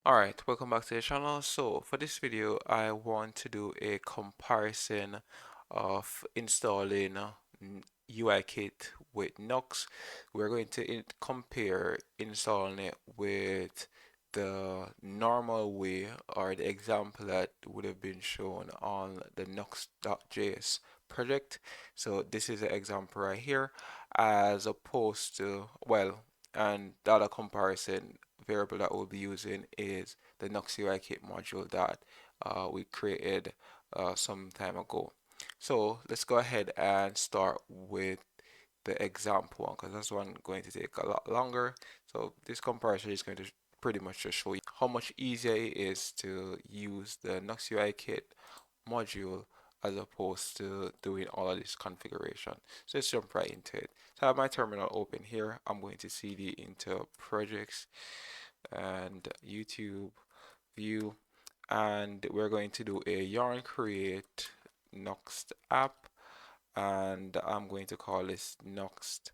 Alright, welcome back to the channel. So for this video, I want to do a comparison of installing UIkit with Nuxt. We're going to compare installing it with the normal way or the example that would have been shown on the Nuxt.js project. So this is an example right here as opposed to, well, and the other comparison variable that we'll be using is the Nuxt UIkit module that we created some time ago. So let's go ahead and start with the example one because that's one going to take a lot longer. So this comparison is going to pretty much just show you how much easier it is to use the Nuxt UIkit module as opposed to doing all of this configuration. So let's jump right into it. So I have my terminal open here. I'm going to cd into projects and YouTube view, and we're going to do a yarn create Nuxt app, and I'm going to call this Nuxt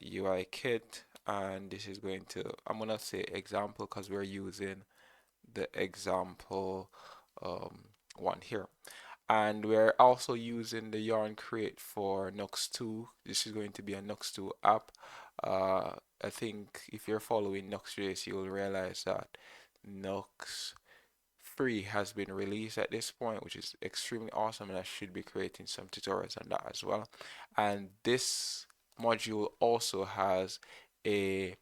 UIkit, and this is going to, I'm gonna say example because we're using the example one here. And we're also using the yarn create for Nuxt2. This is going to be a Nuxt2 app. I think if you're following Nuxtjs, you'll realize that Nuxt 3 has been released at this point, which is extremely awesome, and I should be creating some tutorials on that as well. And this module also has a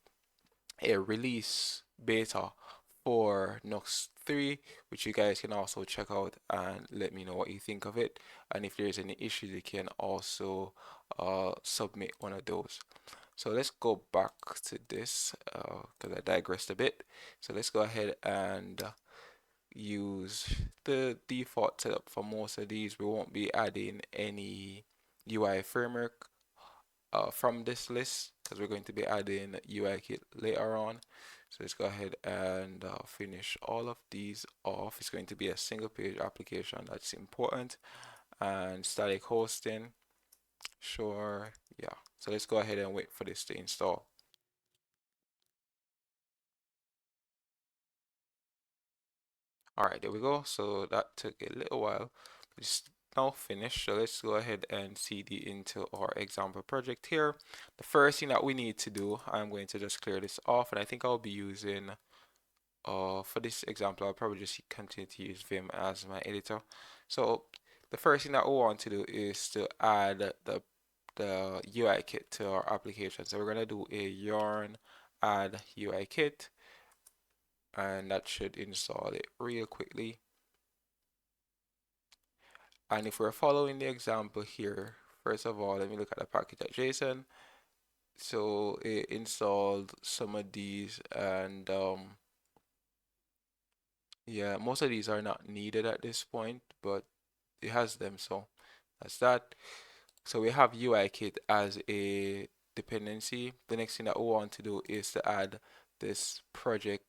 release beta for Nuxt 3, which you guys can also check out and let me know what you think of it. And if there's any issues, you can also submit one of those. So let's go back to this because I digressed a bit. So let's go ahead and use the default setup for most of these. We won't be adding any UI framework from this list because we're going to be adding UIkit later on. So let's go ahead and finish all of these off. It's going to be a single page application that's important, and static hosting, sure, yeah. So let's go ahead and wait for this to install. Alright, there we go. So that took a little while. It's now finished. So let's go ahead and cd into our example project here. The first thing that we need to do, I'm going to just clear this off, and I think I'll be using for this example, I'll probably just continue to use Vim as my editor. So the first thing that we want to do is to add the UI kit to our application. So we're going to do a yarn add UI kit, and that should install it real quickly. And if we're following the example here, first of all, let me look at the package.json. So it installed some of these, and yeah, most of these are not needed at this point, but it has them, so that's that. So we have UIkit as a dependency. The next thing that we want to do is to add this project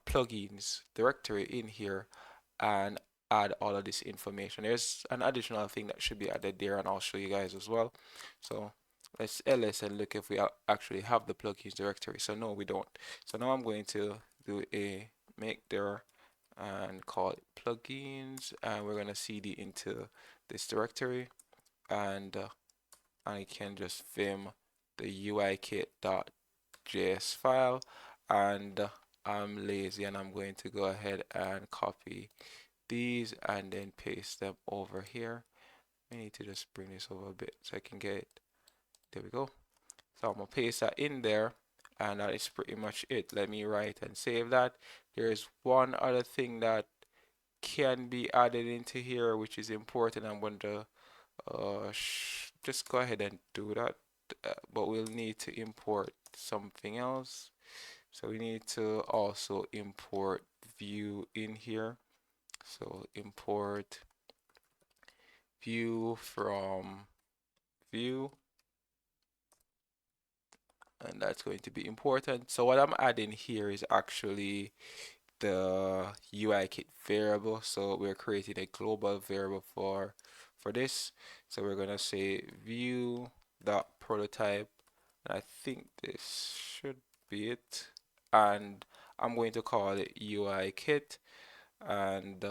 plugins directory in here and add all of this information. There's an additional thing that should be added there, and I'll show you guys as well. So let's ls and look if we actually have the plugins directory. So no, we don't. So now I'm going to do a make there and call it plugins, and we're going to cd into this directory, and I can just vim the uikit.js file, and I'm lazy and I'm going to go ahead and copy these and then paste them over here. I need to just bring this over a bit so I can get it. There we go. So I'm gonna paste that in there, and that is pretty much it. Let me write and save that. There's one other thing that can be added into here, which is important. I'm going to just go ahead and do that, but we'll need to import something else. So we need to also import view in here. So import view from view, and that's going to be important. So what I'm adding here is actually the UIkit variable. So we're creating a global variable for this. So we're gonna say view dot prototype, and I think this should be it. And I'm going to call it UIkit, and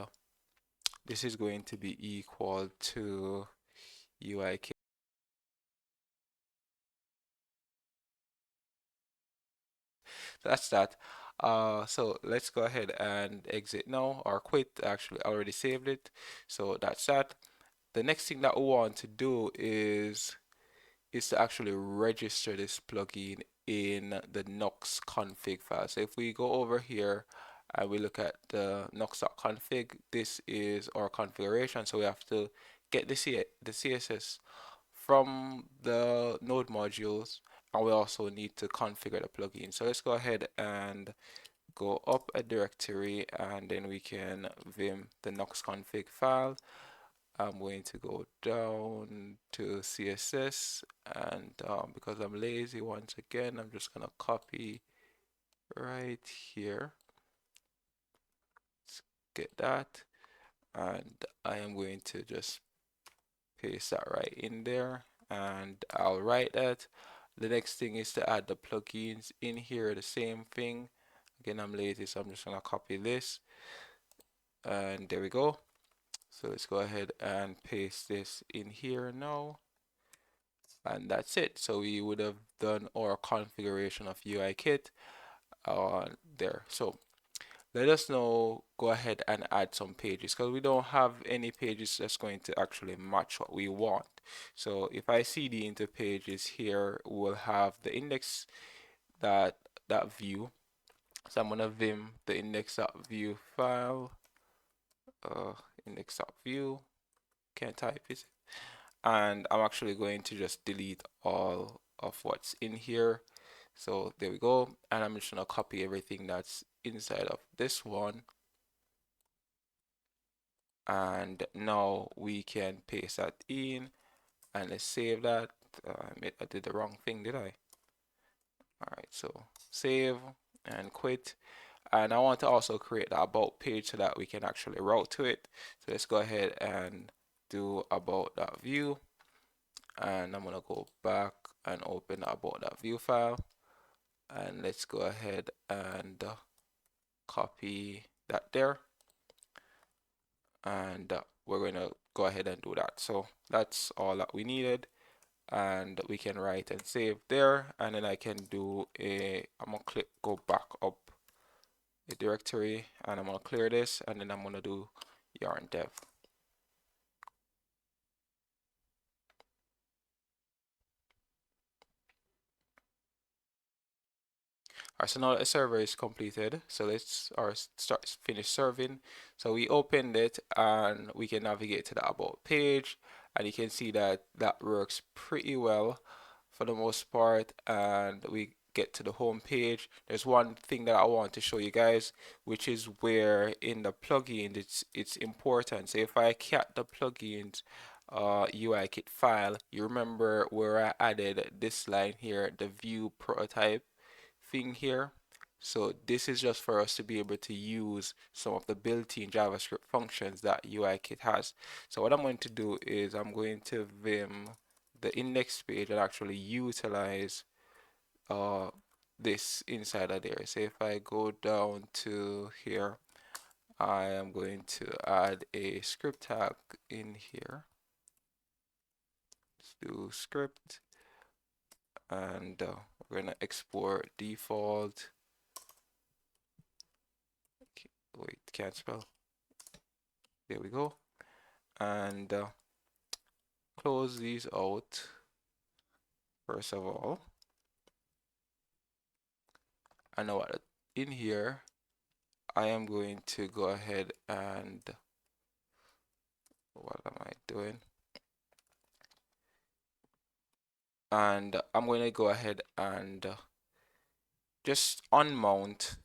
this is going to be equal to UIkit. That's that. So let's go ahead and exit now or quit. Actually, I already saved it. So that's that. The next thing that we want to do is to actually register this plugin in the Nuxt config file. So if we go over here and we look at the nuxt.config, this is our configuration. So we have to get the CSS from the node modules, and we also need to configure the plugin. So let's go ahead and go up a directory, and then we can vim the nuxt config file. I'm going to go down to CSS, and because I'm lazy once again, I'm just gonna copy right here. Let's get that, and I am going to just paste that right in there, and I'll write that. The next thing is to add the plugins in here, the same thing. Again, I'm lazy, so I'm just gonna copy this, and there we go. So let's go ahead and paste this in here now. And that's it. So we would have done our configuration of UIkit there. So let us now go ahead and add some pages, because we don't have any pages that's going to actually match what we want. So if I cd into pages here, we'll have the index that view. So I'm gonna vim the index.view file, index.view, can't type it, and I'm actually going to just delete all of what's in here. So there we go, and I'm just gonna copy everything that's inside of this one, and now we can paste that in, and let's save that. I did the wrong thing, did I? All right, so save and quit. And I want to also create the about page so that we can actually route to it. So let's go ahead and do about.view, and I'm gonna go back and open the about.view file, and let's go ahead and copy that there, and we're going to go ahead and do that. So that's all that we needed, and we can write and save there, and then I can do I'm gonna go back up a directory, and I'm gonna clear this, and then I'm gonna do yarn dev. Alright, so now the server is completed. So let's finish serving. So we opened it, and we can navigate to the about page, and you can see that that works pretty well for the most part, and we get to the home page. There's one thing that I want to show you guys, which is where in the plugin it's important. So if I cat the plugins UIkit file, you remember where I added this line here, the view prototype thing here. So this is just for us to be able to use some of the built-in JavaScript functions that UIkit has. So what I'm going to do is I'm going to vim the index page and actually utilize uh, this inside of there. So if I go down to here, I am going to add a script tag in here. Let's do script, and we're going to export default. Wait, can't spell. There we go. And close these out first of all. And now in here, I am going to go ahead and what am I doing? And I'm going to go ahead and just unmount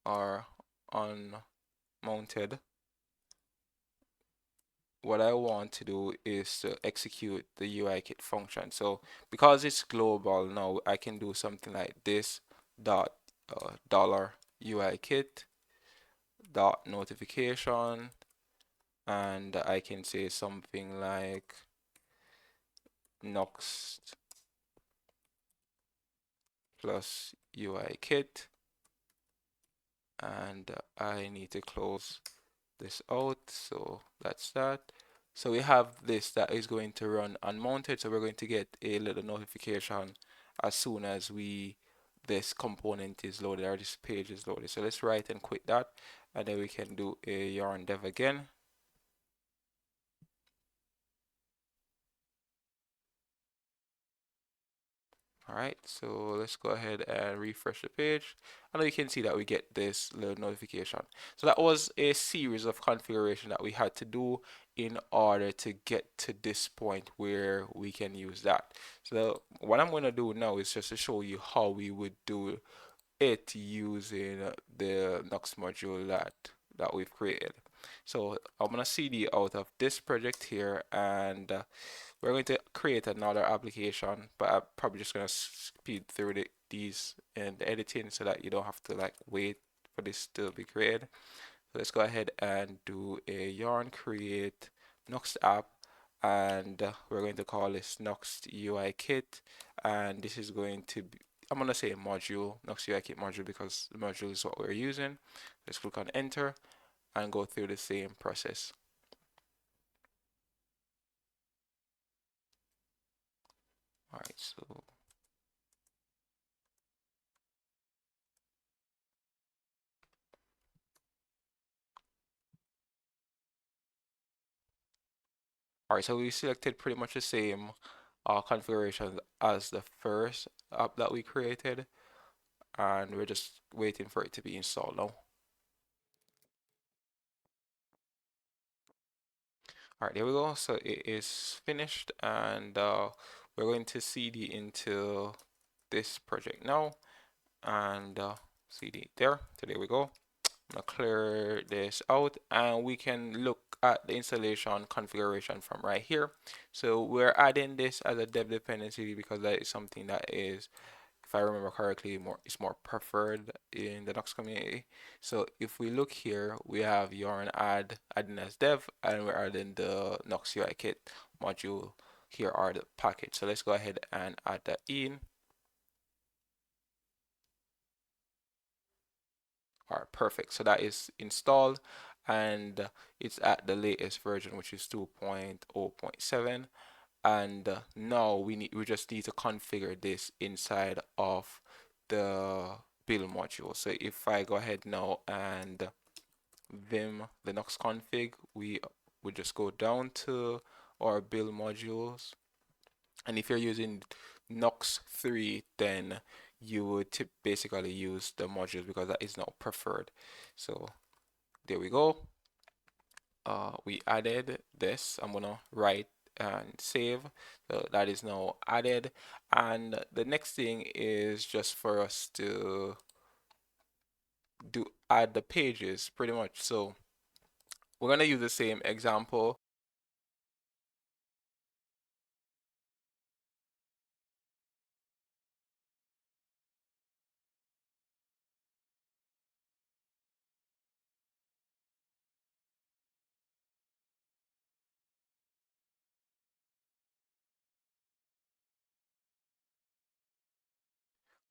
or unmounted. What I want to do is to execute the UIkit function. So because it's global now, I can do something like this dot dollar UIkit dot notification, and I can say something like Nuxt plus UIkit, and I need to close this out. So that's that. So we have this that is going to run unmounted. So we're going to get a little notification as soon as this component is loaded or this page is loaded. So let's write and quit that, and then we can do a yarn dev again. All right, so let's go ahead and refresh the page. And now you can see that we get this little notification. So that was a series of configuration that we had to do in order to get to this point where we can use that. So what I'm going to do now is just to show you how we would do it using the Nuxt module that we've created. So I'm going to cd out of this project here, and we're going to create another application, but I'm probably just going to speed through these in the editing so that you don't have to like wait for this to be created. So let's go ahead and do a yarn create Nuxt app, and we're going to call this Nuxt UIkit, and this is going to be, I'm going to say module, Nuxt UIkit module, because the module is what we're using. Let's click on enter and go through the same process. All right, so all right, so we selected pretty much the same configuration as the first app that we created, and we're just waiting for it to be installed now. All right, there we go. So it is finished, and we're going to cd into this project now, and cd there. So there we go. I'm gonna clear this out, and we can look at the installation configuration from right here. So we're adding this as a dev dependency because that is something that is, if I remember correctly, it's more preferred in the Nuxt community. So if we look here, we have yarn adding as dev, and we're adding the Nuxt UIkit module here are the package. So let's go ahead and add that in. All right, perfect. So that is installed, and it's at the latest version, which is 2.0.7. And now we just need to configure this inside of the build module. So if I go ahead now and vim Linux config, we would just go down to our build modules, and if you're using Nuxt 3, then you would basically use the modules because that is now preferred. So there we go. We added this. I'm gonna write and save. So that is now added. And the next thing is just for us to add the pages pretty much. So we're gonna use the same example.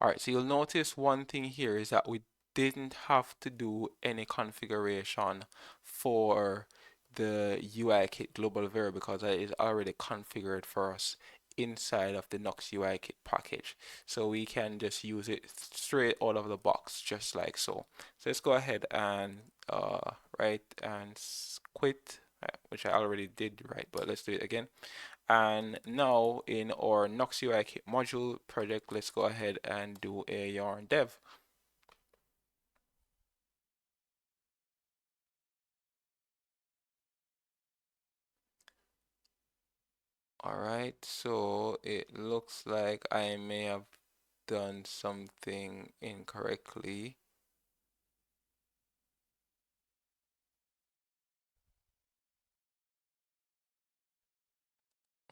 All right, so you'll notice one thing here is that we didn't have to do any configuration for the UIkit global variable because that is already configured for us inside of the Nuxt UIkit package. So we can just use it straight out of the box, just like so. So let's go ahead and write and quit, which I already did, right? But let's do it again. And now in our Nuxt module project, let's go ahead and do a yarn dev. All right, so it looks like I may have done something incorrectly.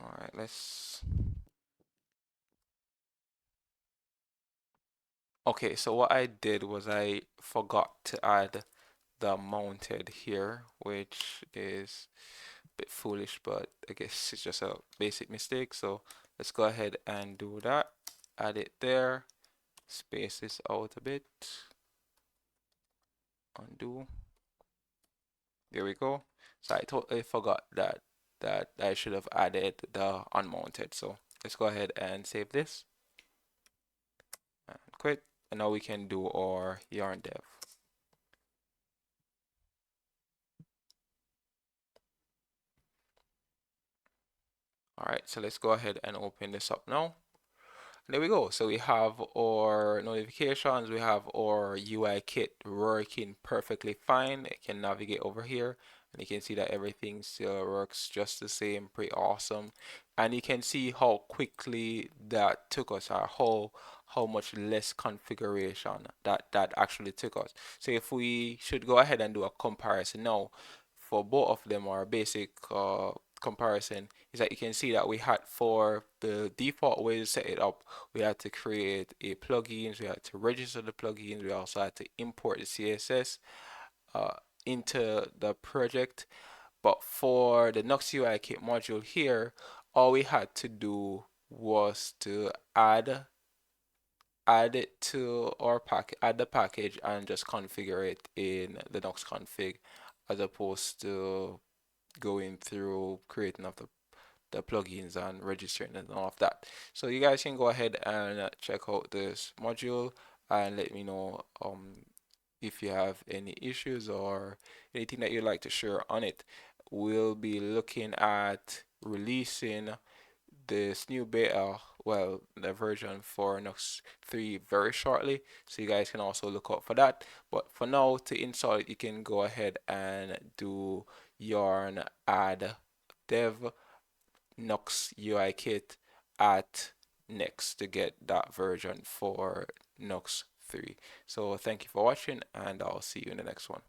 All right, okay, so what I did was I forgot to add the mounted here, which is a bit foolish, but I guess it's just a basic mistake. So let's go ahead and do that. Add it there, space this out a bit. Undo. There we go. So I totally forgot that I should have added the unmounted. So let's go ahead and save this and quit. And now we can do our yarn dev. All right, so let's go ahead and open this up now. There we go. So we have our notifications, we have our UI kit working perfectly fine. I can navigate over here and you can see that everything still works just the same, pretty awesome. And you can see how quickly that took us, or how much less configuration that actually took us. So if we should go ahead and do a comparison now for both of them, or a basic comparison, is that you can see that we had, for the default way to set it up, we had to create a plugins, we had to register the plugins, we also had to import the CSS uh, into the project. But for the Nuxt UIkit module here, all we had to do was to add it to our add the package and just configure it in the Nuxt config, as opposed to going through creating of the plugins and registering and all of that. So you guys can go ahead and check out this module and let me know if you have any issues or anything that you'd like to share on it. We'll be looking at releasing this new beta, well, the version for Nuxt 3 very shortly, so you guys can also look out for that. But for now, to install it, you can go ahead and do yarn add dev Nuxt UIkit at next to get that version for Nuxt 3. So thank you for watching, and I'll see you in the next one.